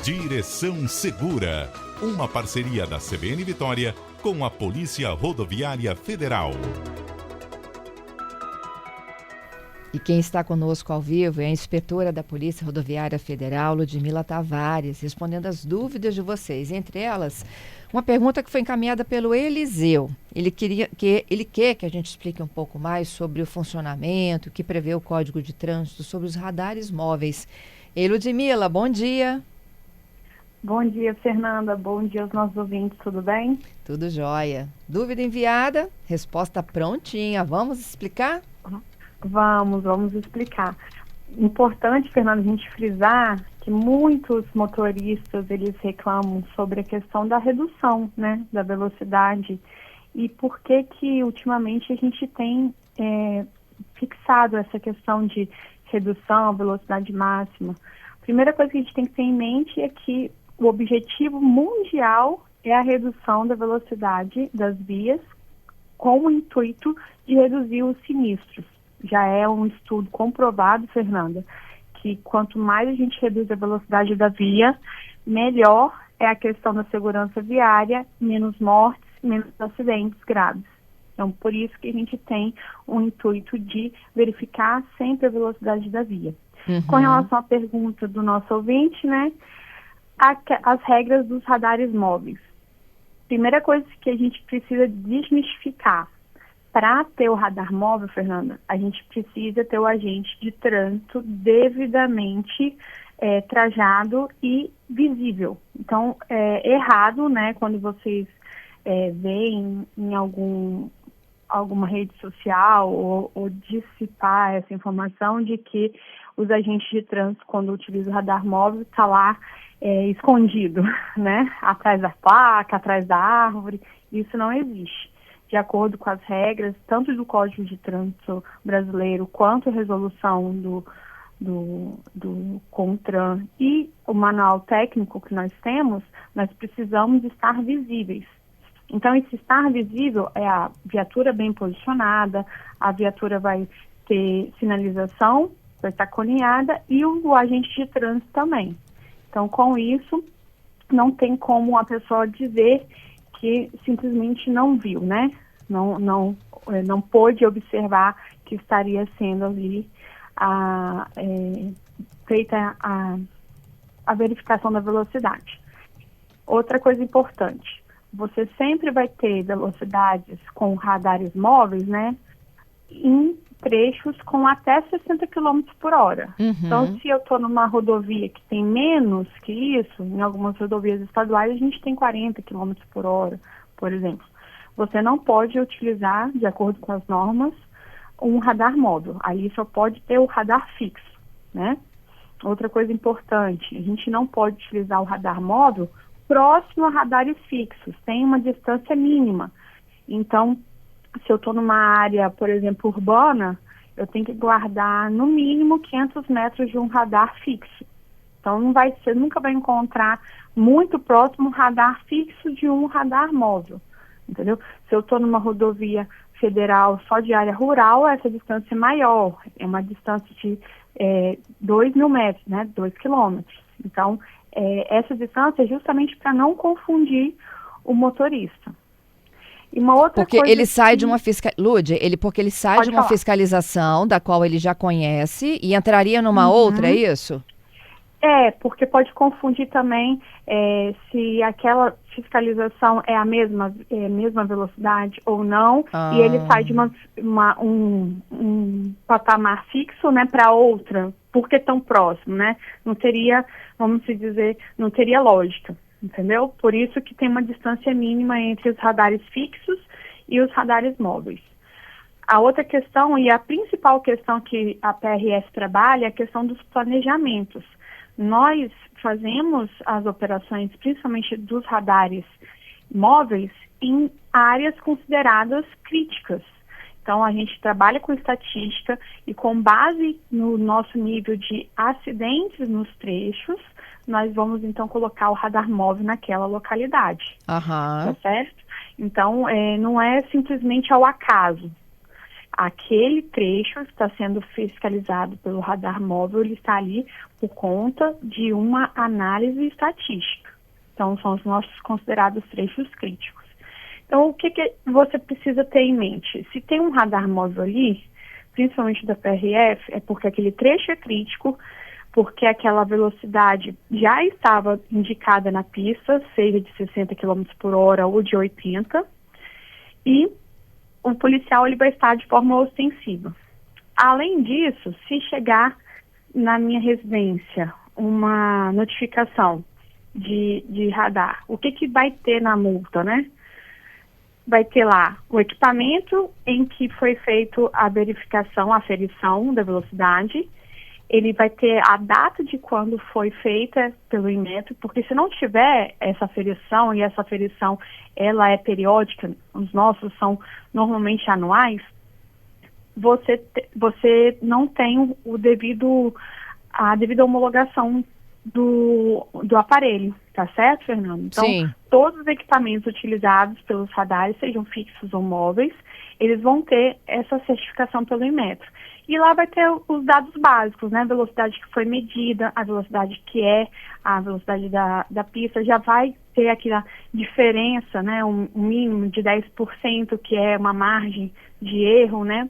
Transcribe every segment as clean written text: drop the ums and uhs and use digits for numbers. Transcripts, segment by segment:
Direção Segura, uma parceria da CBN Vitória com a Polícia Rodoviária Federal. E quem está conosco ao vivo é a inspetora da Polícia Rodoviária Federal, Ludmila Tavares, respondendo as dúvidas de vocês. Entre elas, uma pergunta que foi encaminhada pelo Eliseu. Ele quer que a gente explique um pouco mais sobre o funcionamento, que prevê o Código de Trânsito, sobre os radares móveis. Ei, Ludmila, bom dia. Bom dia, Fernanda. Bom dia aos nossos ouvintes, tudo bem? Tudo jóia. Dúvida enviada, resposta prontinha. Vamos explicar? Vamos explicar. Importante, Fernanda, a gente frisar que muitos motoristas, eles reclamam sobre a questão da redução, né, da velocidade e por que ultimamente a gente tem fixado essa questão de redução, velocidade máxima. A primeira coisa que a gente tem que ter em mente é que o objetivo mundial é a redução da velocidade das vias com o intuito de reduzir os sinistros. Já é um estudo comprovado, Fernanda, que quanto mais a gente reduz a velocidade da via, melhor é a questão da segurança viária, menos mortes, menos acidentes graves. Então, por isso que a gente tem o intuito de verificar sempre a velocidade da via. Uhum. Com relação à pergunta do nosso ouvinte, né, as regras dos radares móveis. Primeira coisa que a gente precisa desmistificar. Para ter o radar móvel, Fernanda, a gente precisa ter o agente de trânsito devidamente trajado e visível. Então, é errado, né, quando vocês veem em alguma rede social ou dissipar essa informação de que os agentes de trânsito, quando utilizam o radar móvel, está lá escondido, né, atrás da placa, atrás da árvore. Isso não existe. De acordo com as regras, tanto do Código de Trânsito brasileiro, quanto a resolução do CONTRAN e o manual técnico que nós temos, nós precisamos estar visíveis. Então, esse estar visível é a viatura bem posicionada, a viatura vai ter sinalização, vai estar colineada e o agente de trânsito também. Então, com isso, não tem como a pessoa dizer que simplesmente não viu, né? Não pôde observar que estaria sendo ali feita a verificação da velocidade. Outra coisa importante, você sempre vai ter velocidades com radares móveis, né? Em trechos com até 60 km por hora. Uhum. Então, se eu estou numa rodovia que tem menos que isso, em algumas rodovias estaduais a gente tem 40 km por hora, por exemplo. Você não pode utilizar, de acordo com as normas, um radar móvel. Aí só pode ter o radar fixo, né? Outra coisa importante, a gente não pode utilizar o radar móvel próximo a radares fixos. Tem uma distância mínima. Então, se eu estou numa área, por exemplo, urbana, eu tenho que guardar no mínimo 500 metros de um radar fixo. Então, você nunca vai encontrar muito próximo um radar fixo de um radar móvel, entendeu? Se eu estou numa rodovia federal só de área rural, essa distância é maior, é uma distância de 2.000 metros, né, 2 quilômetros. Então, essa distância é justamente para não confundir o motorista. E uma outra porque coisa ele sai de uma porque ele sai de uma falar. Fiscalização da qual ele já conhece e entraria numa outra, é isso? Porque pode confundir também se aquela fiscalização é a mesma velocidade ou não, e ele sai de um patamar fixo, né, para outra, porque tão próximo, né? Não teria, vamos dizer, não teria lógica, entendeu? Por isso que tem uma distância mínima entre os radares fixos e os radares móveis. A outra questão, e a principal questão que a PRF trabalha, é a questão dos planejamentos. Nós fazemos as operações, principalmente dos radares móveis, em áreas consideradas críticas. Então, a gente trabalha com estatística e com base no nosso nível de acidentes nos trechos, nós vamos, então, colocar o radar móvel naquela localidade. Tá certo? Então, não é simplesmente ao acaso. aquele trecho está sendo fiscalizado pelo radar móvel, ele está ali por conta de uma análise estatística. Então, são os nossos considerados trechos críticos. Então, o que você precisa ter em mente? Se tem um radar móvel ali, principalmente da PRF, é porque aquele trecho é crítico, porque aquela velocidade já estava indicada na pista, seja de 60 km por hora ou de 80, e o policial ele vai estar de forma ostensiva. Além disso, se chegar na minha residência uma notificação de radar, o que vai ter na multa, né? Vai ter lá o equipamento em que foi feito a verificação, a aferição da velocidade. Ele vai ter a data de quando foi feita pelo Inmetro, porque se não tiver essa aferição, e essa aferição ela é periódica, os nossos são normalmente anuais, você não tem a devida homologação do aparelho, tá certo, Fernando? Então, Sim. todos os equipamentos utilizados pelos radares, sejam fixos ou móveis, eles vão ter essa certificação pelo Inmetro. E lá vai ter os dados básicos, né? A velocidade que foi medida, a velocidade que é, a velocidade da pista, já vai ter aqui a diferença, né? Um mínimo de 10%, que é uma margem de erro, né?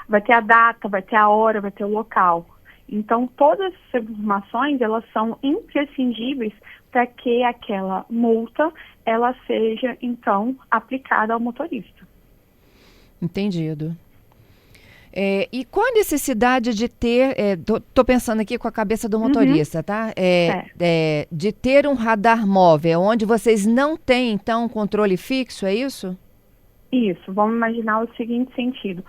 Vai ter a data, vai ter a hora, vai ter o local. Então, todas essas informações, elas são imprescindíveis para que aquela multa, ela seja, então, aplicada ao motorista. Entendido. E qual a necessidade de ter, tô pensando aqui com a cabeça do motorista, tá? De ter um radar móvel, onde vocês não têm, então, controle fixo, é isso? Isso, vamos imaginar o seguinte sentido.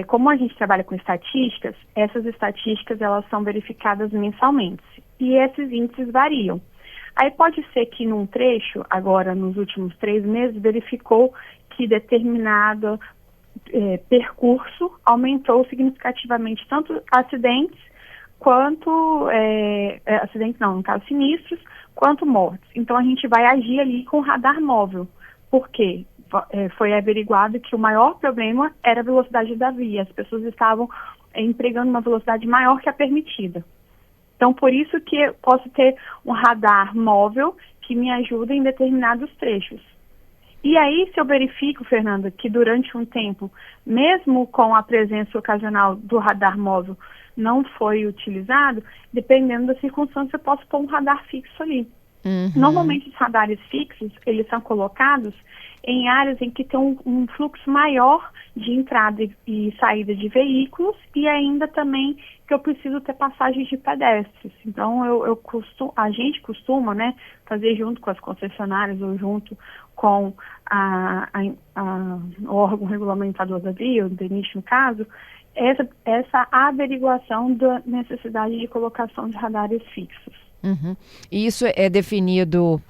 Como a gente trabalha com estatísticas, essas estatísticas elas são verificadas mensalmente e esses índices variam. Aí pode ser que num trecho, agora nos últimos 3 meses, verificou que determinado percurso aumentou significativamente tanto acidentes quanto, acidentes não, no caso sinistros, quanto mortes. Então a gente vai agir ali com radar móvel. Por quê? Foi averiguado que o maior problema era a velocidade da via. As pessoas estavam empregando uma velocidade maior que a permitida. Então, por isso que eu posso ter um radar móvel que me ajuda em determinados trechos. E aí, se eu verifico, Fernanda, que durante um tempo, mesmo com a presença ocasional do radar móvel, não foi utilizado, dependendo da circunstância, eu posso pôr um radar fixo ali. Normalmente, os radares fixos, eles são colocados em áreas em que tem um fluxo maior de entrada e saída de veículos e ainda também que eu preciso ter passagens de pedestres. Então, a gente costuma, né, fazer junto com as concessionárias ou junto com o órgão regulamentador da via, o DENIT no caso, essa averiguação da necessidade de colocação de radares fixos. E isso é definido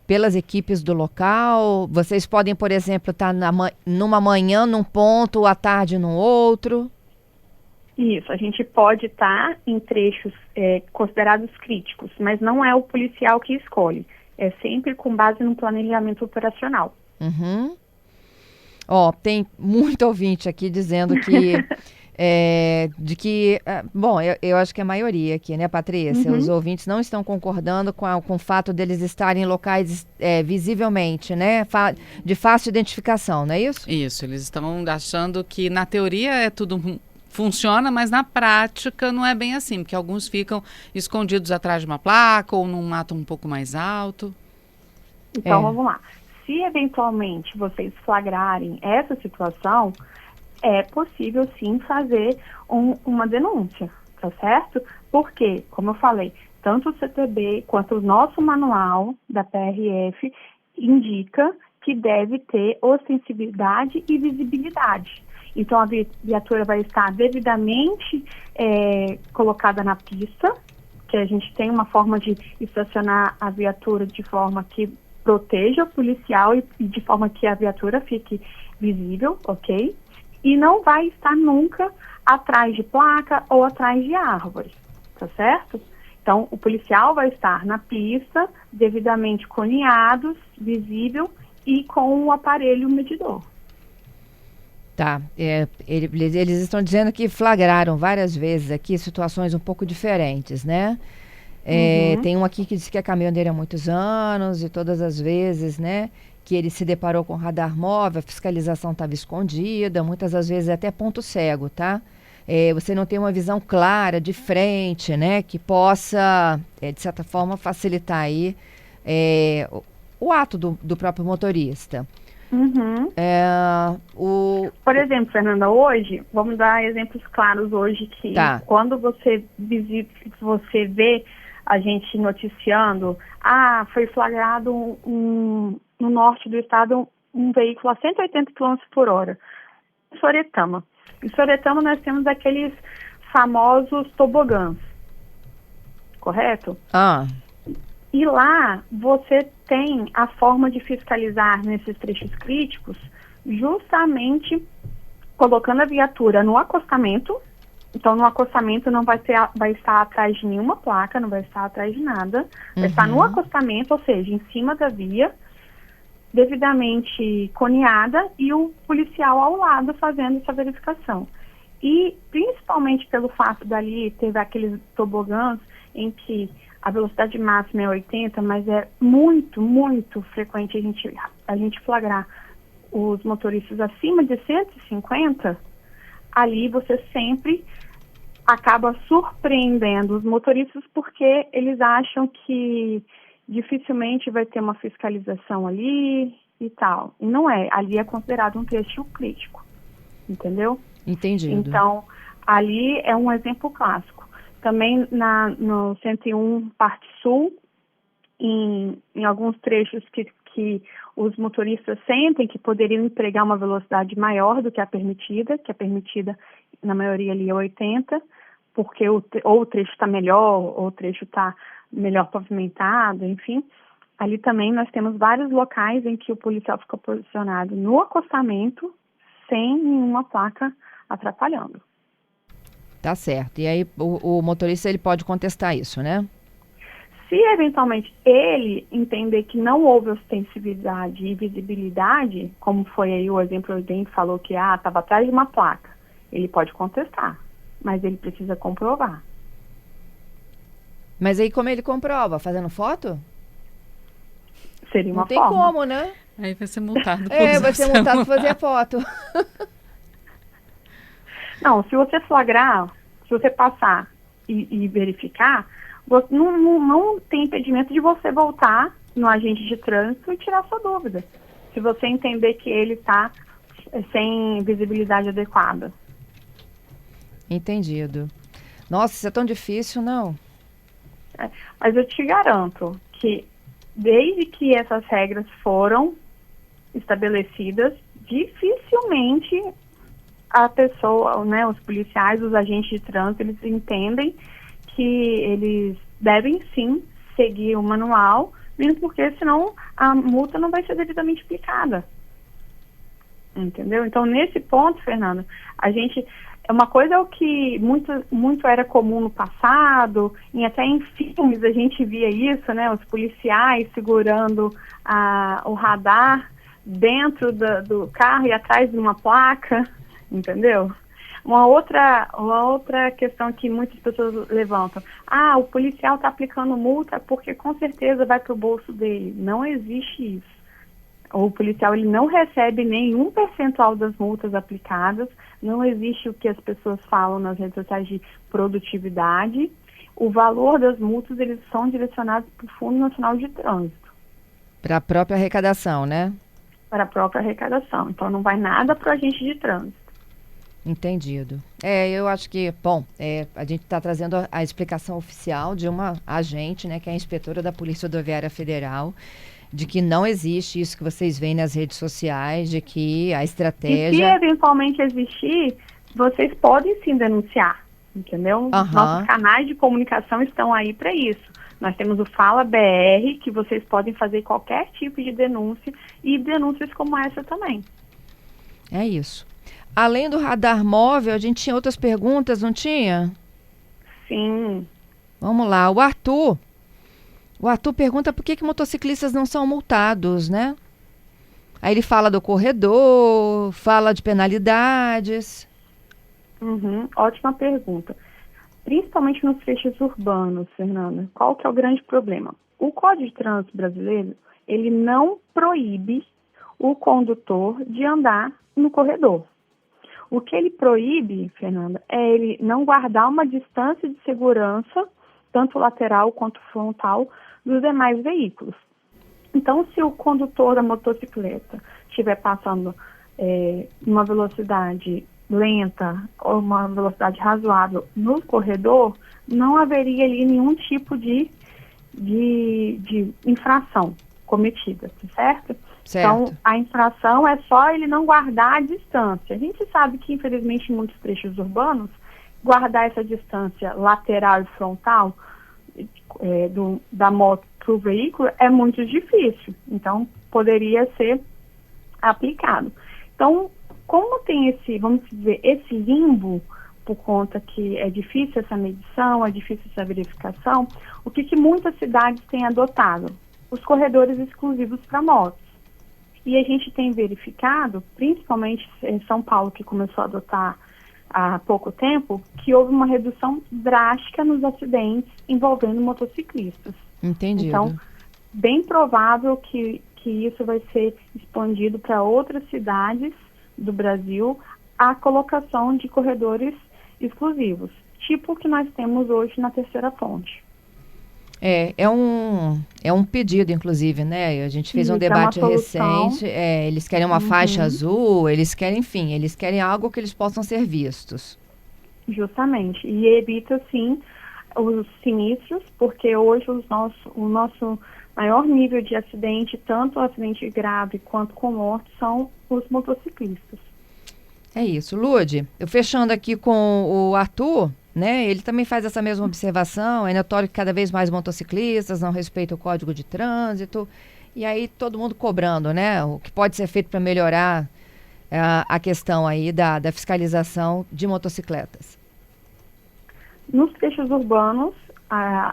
pelas equipes do local? Vocês podem, por exemplo, estar numa manhã num ponto, à tarde num outro? Isso, a gente pode estar em trechos considerados críticos, mas não é o policial que escolhe. É sempre com base no planejamento operacional. Tem muito ouvinte aqui dizendo que... bom, eu acho que a maioria aqui, né, Patrícia? Os ouvintes não estão concordando com o fato deles estarem em locais visivelmente, né, de fácil identificação, não é isso? Isso, eles estão achando que na teoria tudo funciona, mas na prática não é bem assim, porque alguns ficam escondidos atrás de uma placa ou num mato um pouco mais alto. Então, vamos lá. Se eventualmente vocês flagrarem essa situação, é possível sim fazer uma denúncia, tá certo? Porque, como eu falei, tanto o CTB quanto o nosso manual da PRF indica que deve ter ostensibilidade e visibilidade. Então, a viatura vai estar devidamente colocada na pista, que a gente tem uma forma de estacionar a viatura de forma que proteja o policial e de forma que a viatura fique visível, ok? E não vai estar nunca atrás de placa ou atrás de árvore, tá certo? Então, o policial vai estar na pista, devidamente coniado, visível e com o aparelho medidor. Tá. Eles estão dizendo que flagraram várias vezes aqui situações um pouco diferentes, né? Tem um aqui que diz que é caminhoneiro há muitos anos e todas as vezes, né, que ele se deparou com radar móvel, a fiscalização estava escondida, muitas das vezes até ponto cego, tá? Você não tem uma visão clara de frente, né, que possa, de certa forma, facilitar aí o ato do próprio motorista. Uhum. Por exemplo, Fernanda, hoje, vamos dar exemplos claros hoje que quando você vê a gente noticiando, foi flagrado no norte do estado um veículo a 180 km por hora. Em Soretama. Em Soretama nós temos aqueles famosos tobogãs, correto? E lá você tem a forma de fiscalizar nesses trechos críticos, justamente colocando a viatura no acostamento. Então, no acostamento não vai estar atrás de nenhuma placa, não vai estar atrás de nada. Vai estar no acostamento, ou seja, em cima da via, devidamente coneada, e o policial ao lado fazendo essa verificação. E, principalmente pelo fato dali ter aqueles tobogãs em que a velocidade máxima é 80, mas é muito, muito frequente a gente flagrar os motoristas acima de 150, ali você sempre acaba surpreendendo os motoristas porque eles acham que dificilmente vai ter uma fiscalização ali e tal. E não é. Ali é considerado um trecho crítico. Entendeu? Entendido. Então, ali é um exemplo clássico. Também no 101 Parte Sul, em alguns trechos que os motoristas sentem que poderiam empregar uma velocidade maior do que a permitida na maioria ali é 80, porque ou o trecho está melhor, ou o trecho está melhor pavimentado, enfim. Ali também nós temos vários locais em que o policial fica posicionado no acostamento sem nenhuma placa atrapalhando. Tá certo. E aí o motorista ele pode contestar isso, né? Se eventualmente ele entender que não houve ostensividade e visibilidade, como foi aí o exemplo que alguém falou que estava atrás de uma placa, ele pode contestar, mas ele precisa comprovar. Mas aí como ele comprova? Fazendo foto? Seria uma forma. Não tem como, né? Aí vai ser multado por vai ser multado por fazer foto. Não, se você flagrar, se você passar e verificar, você não tem impedimento de você voltar no agente de trânsito e tirar sua dúvida. Se você entender que ele está sem visibilidade adequada. Entendido. Nossa, isso é tão difícil, não? Mas eu te garanto que desde que essas regras foram estabelecidas, dificilmente a pessoa, né, os policiais, os agentes de trânsito, eles entendem que eles devem sim seguir o manual, mesmo porque senão a multa não vai ser devidamente aplicada. Entendeu? Então, nesse ponto, Fernanda, uma coisa é o que muito era comum no passado, e até em filmes a gente via isso, né? Os policiais segurando o radar dentro do carro e atrás de uma placa, entendeu? Uma outra questão que muitas pessoas levantam. O policial está aplicando multa porque com certeza vai para o bolso dele. Não existe isso. O policial ele não recebe nenhum percentual das multas aplicadas. Não existe o que as pessoas falam nas redes sociais de produtividade. O valor das multas eles são direcionados para o Fundo Nacional de Trânsito. Para a própria arrecadação, né? Para a própria arrecadação. Então não vai nada para o agente de trânsito. Entendido. Eu acho que, a gente está trazendo a explicação oficial de uma agente, né, que é a inspetora da Polícia Rodoviária Federal, de que não existe isso que vocês veem nas redes sociais, de que a estratégia... E se eventualmente existir, vocês podem sim denunciar, entendeu? Nossos canais de comunicação estão aí para isso. Nós temos o Fala BR, que vocês podem fazer qualquer tipo de denúncia, e denúncias como essa também. É isso. Além do radar móvel, a gente tinha outras perguntas, não tinha? Sim. Vamos lá, o Arthur pergunta por que motociclistas não são multados, né? Aí ele fala do corredor, fala de penalidades. Ótima pergunta. Principalmente nos trechos urbanos, Fernanda, qual que é o grande problema? O Código de Trânsito brasileiro, ele não proíbe o condutor de andar no corredor. O que ele proíbe, Fernanda, é ele não guardar uma distância de segurança, tanto lateral quanto frontal, dos demais veículos. Então, se o condutor da motocicleta estiver passando uma velocidade lenta ou uma velocidade razoável no corredor, não haveria ali nenhum tipo de infração cometida, certo? Então, a infração é só ele não guardar a distância. A gente sabe que, infelizmente, em muitos trechos urbanos, guardar essa distância lateral e frontal da moto para o veículo é muito difícil. Então, poderia ser aplicado. Então, como tem esse, vamos dizer, esse limbo, por conta que é difícil essa medição, é difícil essa verificação, o que muitas cidades têm adotado? Os corredores exclusivos para motos. E a gente tem verificado, principalmente em São Paulo, que começou a adotar há pouco tempo, que houve uma redução drástica nos acidentes envolvendo motociclistas. Entendido. Então, bem provável que isso vai ser expandido para outras cidades do Brasil, a colocação de corredores exclusivos, tipo o que nós temos hoje na Terceira Ponte. É um pedido, inclusive, né? A gente fez um debate recente. Eles querem uma faixa azul, eles querem algo que eles possam ser vistos. Justamente. E evita, sim, os sinistros, porque hoje o nosso maior nível de acidente, tanto acidente grave quanto com morte, são os motociclistas. É isso. Lude, eu fechando aqui com o Arthur, né? Ele também faz essa mesma observação. É notório que cada vez mais motociclistas não respeitam o Código de Trânsito. E aí todo mundo cobrando, né? O que pode ser feito para melhorar a questão aí da fiscalização de motocicletas. Nos trechos urbanos,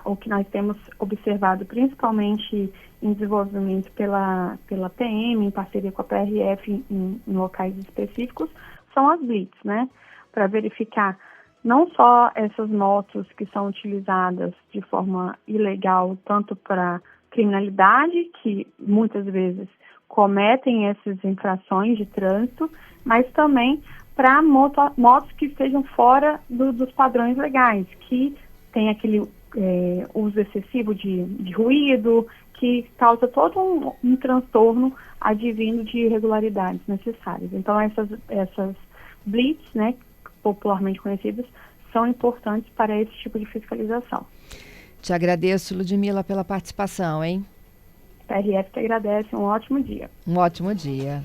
o que nós temos observado, principalmente em desenvolvimento pela PM, em parceria com a PRF em locais específicos, são as blitz, né? Para verificar não só essas motos que são utilizadas de forma ilegal, tanto para criminalidade, que muitas vezes cometem essas infrações de trânsito, mas também para motos que estejam fora dos padrões legais, que tem aquele uso excessivo de ruído, que causa todo um transtorno advindo de irregularidades necessárias. Então, essas blitz, né, popularmente conhecidas, são importantes para esse tipo de fiscalização. Te agradeço, Ludmila, pela participação, hein? PRF te agradece, um ótimo dia. Um ótimo dia.